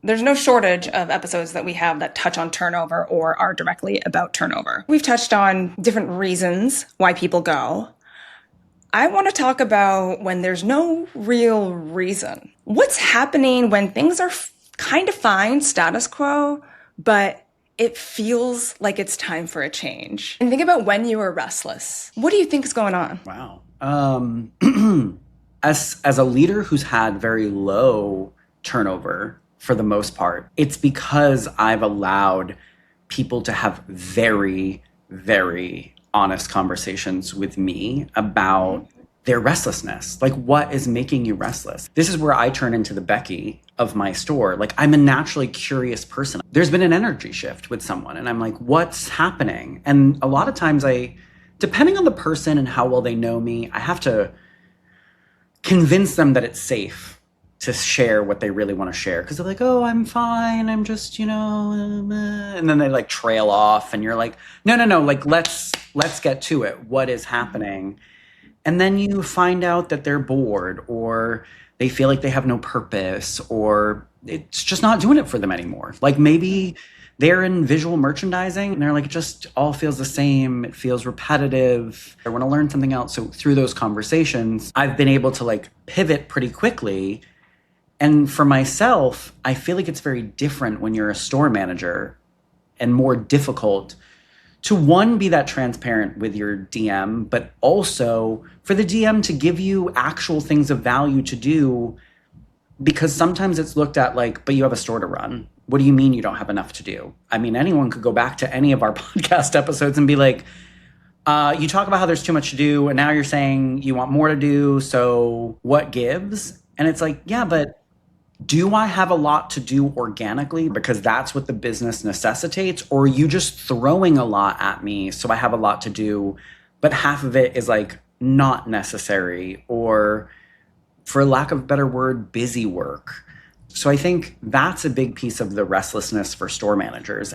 There's no shortage of episodes that we have that touch on turnover or are directly about turnover. We've touched on different reasons why people go. I want to talk about when there's no real reason. What's happening when things are kind of fine, status quo, but it feels like it's time for a change? And think about when you were restless. What do you think is going on? Wow. As a leader who's had very low turnover for the most part, it's because I've allowed people to have very, very honest conversations with me about their restlessness. Like, what is making you restless? This is where I turn into the Becky of my store. Like, I'm a naturally curious person. There's been an energy shift with someone, and I'm like, what's happening? And a lot of times depending on the person and how well they know me, I have to convince them that it's safe to share what they really want to share. Because they're like, oh, I'm fine. I'm just, and then they like trail off and you're like, no, like, let's get to it. What is happening? And then you find out that they're bored or they feel like they have no purpose or it's just not doing it for them anymore. Like maybe they're in visual merchandising and they're like, it just all feels the same. It feels repetitive. I want to learn something else. So through those conversations, I've been able to like pivot pretty quickly. And for myself, I feel like it's very different when you're a store manager and more difficult to one, be that transparent with your DM, but also for the DM to give you actual things of value to do, because sometimes it's looked at like, but you have a store to run. What do you mean you don't have enough to do? I mean, anyone could go back to any of our podcast episodes and be like, you talk about how there's too much to do, and now you're saying you want more to do, so what gives? And it's like, yeah, but do I have a lot to do organically because that's what the business necessitates? Or are you just throwing a lot at me so I have a lot to do, but half of it is like not necessary or, for lack of a better word, busy work? So I think that's a big piece of the restlessness for store managers.